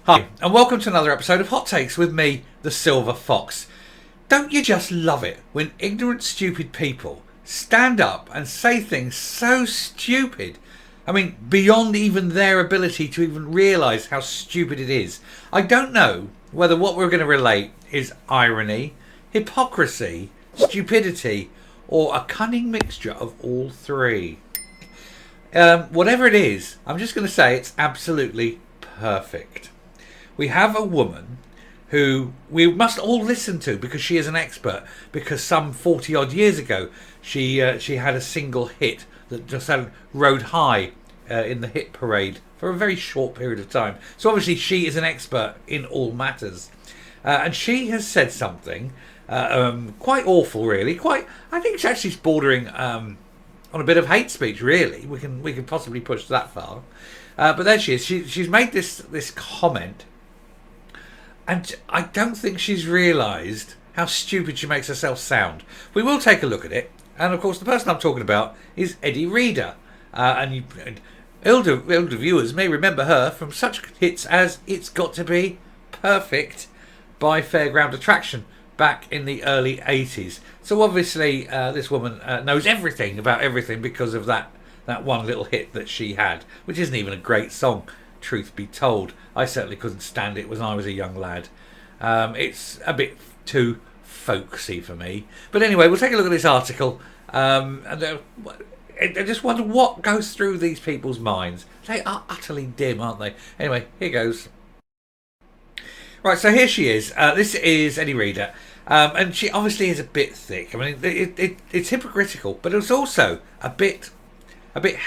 Hi, and welcome to another episode of Hot Takes with me, the Silver Fox. Don't you just love it when ignorant, stupid people stand up and say things so stupid? I mean, beyond even their ability to even realise how stupid it is. I don't know whether what we're going to relate is irony, hypocrisy, stupidity, or a cunning mixture of all three. Whatever it is, I'm just going to say it's absolutely perfect. We have a woman who we must all listen to because she is an expert. Because some 40 odd years ago, she had a single hit that just rode high in the hit parade for a very short period of time. So obviously she is an expert in all matters, and she has said something quite awful, really. I think it's actually bordering on a bit of hate speech. Really, we can possibly push that far. But there she is. She's made this comment. And I don't think she's realised how stupid she makes herself sound. We will take a look at it. And of course, the person I'm talking about is Eddie Reader. And older viewers may remember her from such hits as It's Got to Be Perfect by Fairground Attraction back in the early 80s. So obviously, this woman knows everything about everything because of that one little hit that she had, which isn't even a great song. Truth be told, I certainly couldn't stand it when I was a young lad. It's a bit too folksy for me. But anyway, we'll take a look at this article. And I just wonder what goes through these people's minds. They are utterly dim, aren't they? Anyway, here goes. Right, so here she is. This is Eddie Reader. And she obviously is a bit thick. I mean, it's hypocritical, but it's also a bit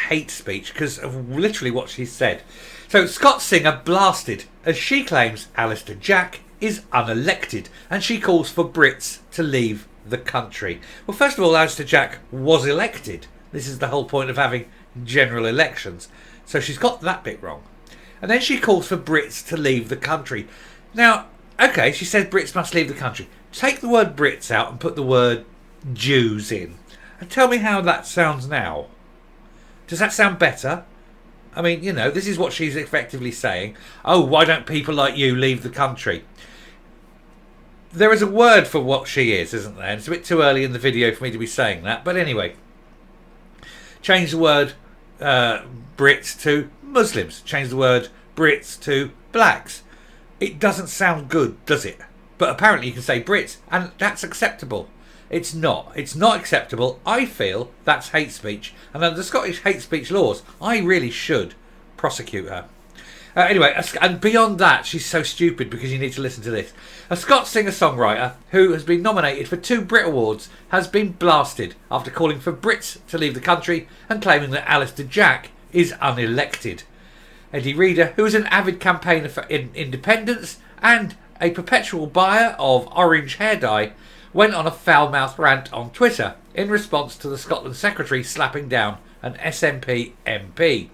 hate speech because of literally what she said. So Scott Singer blasted as she claims Alistair Jack is unelected and she calls for Brits to leave the country. Well, first of all, Alistair Jack was elected. This is the whole point of having general elections. So she's got that bit wrong. And then she calls for Brits to leave the country. Now, okay, she said Brits must leave the country. Take the word Brits out and put the word Jews in. And tell me how that sounds now. Does that sound better? I mean, this is what she's effectively saying. Oh, why don't people like you leave the country? There is a word for what she is, isn't there? It's a bit too early in the video for me to be saying that. But anyway, change the word Brits to Muslims. Change the word Brits to blacks. It doesn't sound good, does it? But apparently you can say Brits, and that's acceptable. It's not. It's not acceptable. I feel that's hate speech. And under the Scottish hate speech laws, I really should prosecute her. Anyway, and beyond that, she's so stupid because you need to listen to this. A Scots singer-songwriter who has been nominated for 2 Brit Awards has been blasted after calling for Brits to leave the country and claiming that Alistair Jack is unelected. Eddie Reader, who is an avid campaigner for independence and a perpetual buyer of orange hair dye, went on a foul-mouthed rant on Twitter in response to the Scotland Secretary slapping down an SNP MP.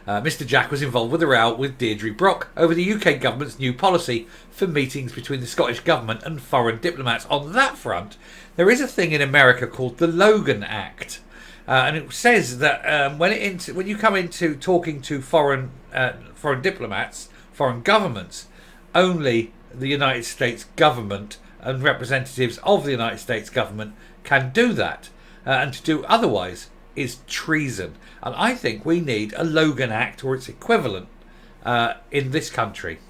Mr Jack was involved with a row with Deirdre Brock over the UK government's new policy for meetings between the Scottish government and foreign diplomats. On that front, there is a thing in America called the Logan Act. And it says that when you come into talking to foreign diplomats, foreign governments, only the United States government and representatives of the United States government can do that. And to do otherwise is treason. And I think we need a Logan Act or its equivalent in this country.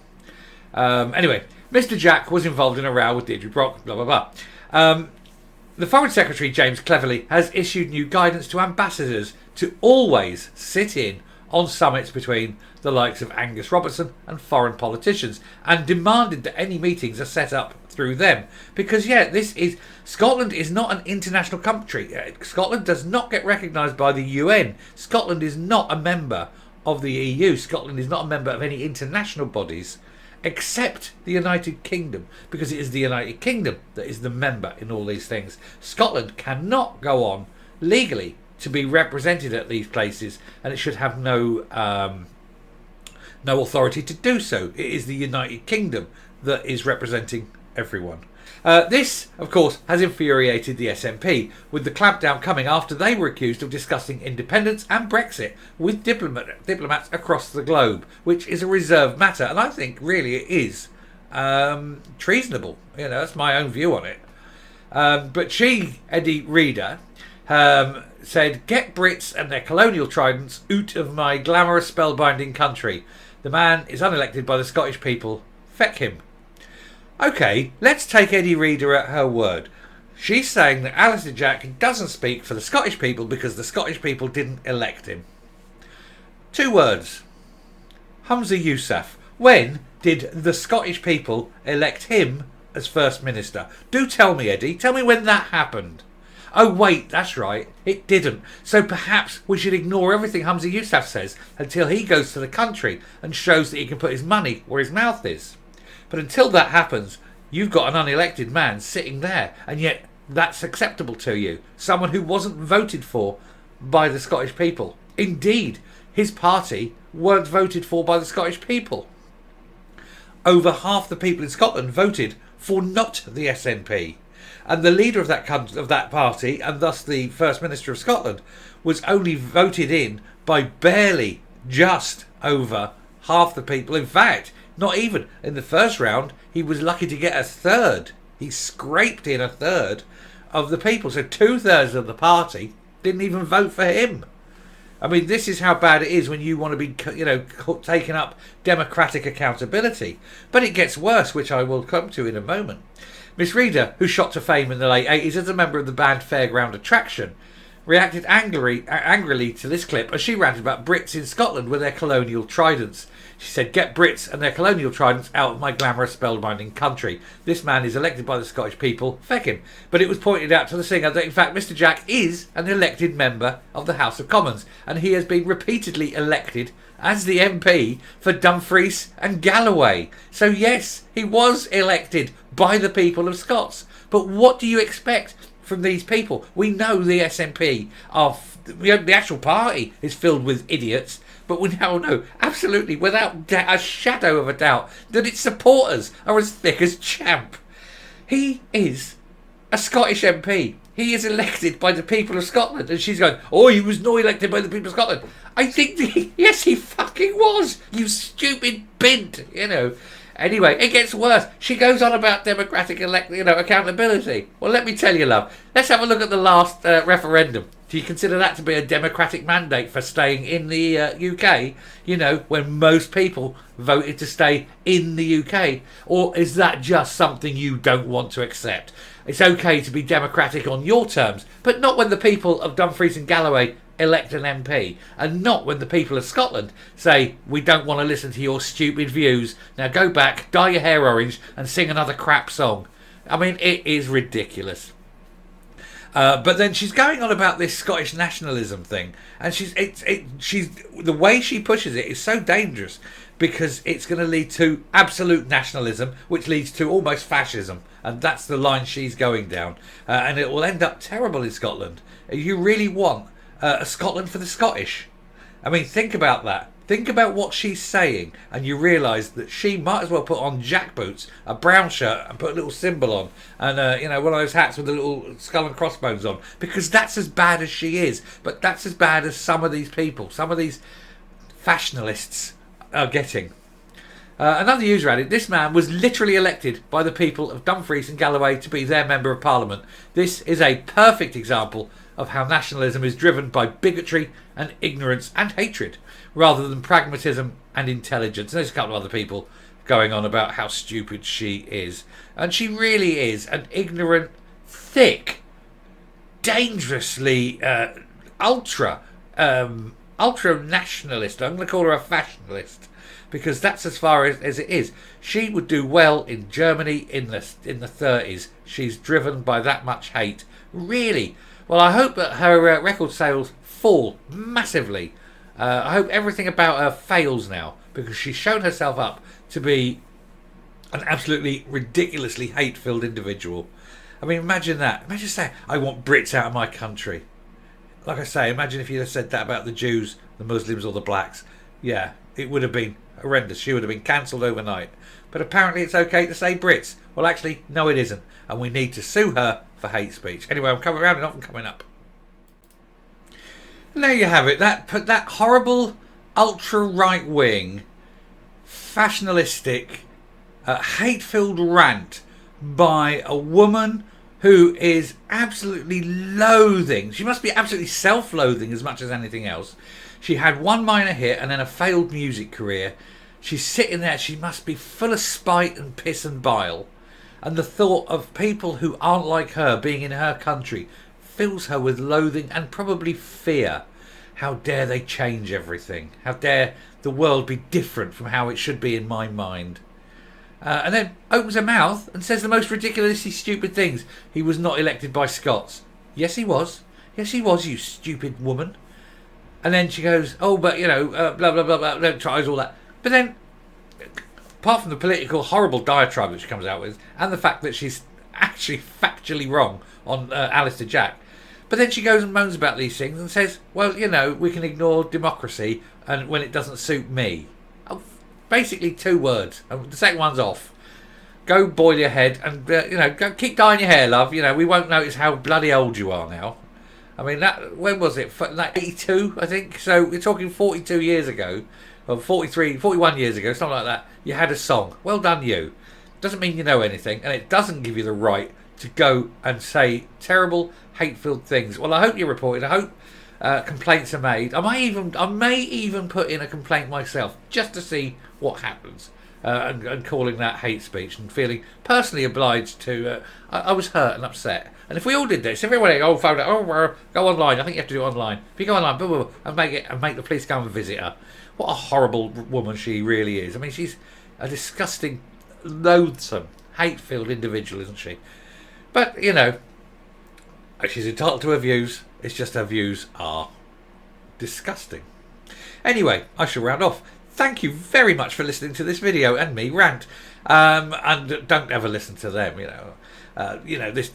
Anyway, Mr Jack was involved in a row with Deirdre Brock, blah, blah, blah. The Foreign Secretary, James Cleverly, has issued new guidance to ambassadors to always sit in on summits between the likes of Angus Robertson and foreign politicians, and demanded that any meetings are set up through them. Because, Scotland is not an international country. Scotland does not get recognised by the UN. Scotland is not a member of the EU. Scotland is not a member of any international bodies except the United Kingdom, because it is the United Kingdom that is the member in all these things. Scotland cannot go on legally to be represented at these places, and it should have no authority to do so. It is the United Kingdom that is representing everyone. This, of course, has infuriated the SNP, with the clampdown coming after they were accused of discussing independence and Brexit with diplomats across the globe, which is a reserved matter, and I think really it is treasonable. That's my own view on it. But she, Eddie Reader, said, "Get Brits and their colonial tridents out of my glamorous spellbinding country. The man is unelected by the Scottish people. Feck him." Okay, let's take Eddie Reader at her word. She's saying that Alistair Jack doesn't speak for the Scottish people because the Scottish people didn't elect him. 2 words. Humza Yousaf. When did the Scottish people elect him as First Minister? Do tell me, Eddie. Tell me when that happened. Oh, wait, that's right. It didn't. So perhaps we should ignore everything Humza Yousaf says until he goes to the country and shows that he can put his money where his mouth is. But until that happens, you've got an unelected man sitting there, and yet that's acceptable to you. Someone who wasn't voted for by the Scottish people. Indeed, his party weren't voted for by the Scottish people. Over half the people in Scotland voted for not the SNP. And the leader of that party, and thus the First Minister of Scotland, was only voted in by barely just over half the people. In fact, not even in the first round, he was lucky to get a third. He scraped in a third of the people. So 2/3 of the party didn't even vote for him. I mean, this is how bad it is when you want to be, taking up democratic accountability. But it gets worse, which I will come to in a moment. Miss Reader, who shot to fame in the late 80s as a member of the band Fairground Attraction, reacted angrily to this clip as she ranted about Brits in Scotland with their colonial tridents. She said, "Get Brits and their colonial tridents out of my glamorous spellbinding country. This man is elected by the Scottish people. Feck him." But it was pointed out to the singer that in fact Mr Jack is an elected member of the House of Commons, and he has been repeatedly elected as the MP for Dumfries and Galloway. So yes, he was elected by the people of Scots. But what do you expect from these people? We know the SNP the actual party is filled with idiots, but we now know absolutely without a shadow of a doubt that its supporters are as thick as champ. He is a Scottish MP. He is elected by the people of Scotland, and she's going, "Oh, he was not elected by the people of Scotland." I think yes, he fucking was. You stupid bint, Anyway, it gets worse. She goes on about democratic accountability. Well, let me tell you, love. Let's have a look at the last referendum. Do you consider that to be a democratic mandate for staying in the UK? When most people voted to stay in the UK? Or is that just something you don't want to accept? It's okay to be democratic on your terms, but not when the people of Dumfries and Galloway elect an MP, and not when the people of Scotland say, "We don't want to listen to your stupid views. Now go back, dye your hair orange and sing another crap song." I mean, it is ridiculous. But then she's going on about this Scottish nationalism thing, and she's the way she pushes it is so dangerous, because it's going to lead to absolute nationalism, which leads to almost fascism, and that's the line she's going down, and it will end up terrible in Scotland. You really want a Scotland for the Scottish? I mean, think about that. Think about what she's saying, and you realise that she might as well put on jackboots, a brown shirt, and put a little symbol on, and one of those hats with a little skull and crossbones on, because that's as bad as she is. But that's as bad as some of these people, some of these Fascnalists are getting. Another user added, "This man was literally elected by the people of Dumfries and Galloway to be their Member of Parliament. This is a perfect example of how nationalism is driven by bigotry and ignorance and hatred, rather than pragmatism and intelligence." And there's a couple of other people going on about how stupid she is. And she really is an ignorant, thick, dangerously ultra nationalist. I'm going to call her a fashionalist, because that's as far as it is. She would do well in Germany in the 30s. She's driven by that much hate. Really. Well, I hope that her record sales fall massively. I hope everything about her fails now, because she's shown herself up to be an absolutely ridiculously hate-filled individual. I mean, imagine that. Imagine saying, "I want Brits out of my country." Like I say, imagine if you had said that about the Jews, the Muslims or the blacks. Yeah, it would have been horrendous. She would have been cancelled overnight. but apparently it's okay to say Brits. Well, actually, no, it isn't, and we need to sue her for hate speech. Anyway, I'm coming around and I'm coming up. And there you have it. That horrible ultra right wing, fascnalistic, hate-filled rant by a woman who is absolutely loathing. She must be absolutely self-loathing as much as anything else. She had one minor hit and then a failed music career. She's sitting there. She must be full of spite and piss and bile. And the thought of people who aren't like her being in her country fills her with loathing and probably fear. How dare they change everything? How dare the world be different from how it should be in my mind? And then opens her mouth and says the most ridiculously stupid things. He was not elected by Scots. Yes, he was. Yes, he was, you stupid woman. And then she goes, oh, but, you know, blah, blah, blah, blah, tries all that. But then, apart from the political horrible diatribe that she comes out with, and the fact that she's actually factually wrong on Alistair Jack, but then she goes and moans about these things and says, well, you know, we can ignore democracy and when it doesn't suit me. Oh, basically 2 words. The second one's off. Go boil your head and, you know, go keep dyeing your hair, love. You know, we won't notice how bloody old you are now. I mean, when was it? Like 82, I think. So we're talking 42 years ago, or 43, 41 years ago, something like that. You had a song. Well done, you. Doesn't mean you know anything, and it doesn't give you the right to go and say terrible, hate-filled things. Well, I hope you're reported. I hope complaints are made. I may even put in a complaint myself just to see what happens, and calling that hate speech and feeling personally obliged to. I was hurt and upset. And if we all did this, if everybody go online. I think you have to do it online. If you go online, blah, blah, blah, and make the police come and visit her. What a horrible woman she really is. I mean, she's a disgusting, loathsome, hate-filled individual, isn't she? But, you know, she's entitled to her views. It's just her views are disgusting. Anyway, I shall round off. Thank you very much for listening to this video and me rant. And don't ever listen to them, you know. This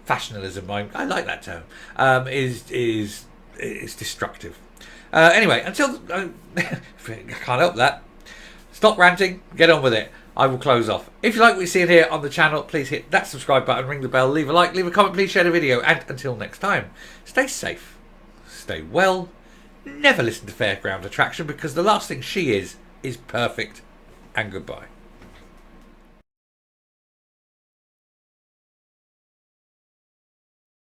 Fascnalism, I like that term, is destructive. Anyway, until I can't help that. Stop ranting, get on with it. I will close off. If you like what you see here on the channel, please hit that subscribe button, ring the bell, leave a like, leave a comment, please share the video, and until next time, stay safe, stay well, never listen to Fairground Attraction because the last thing she is perfect, and goodbye.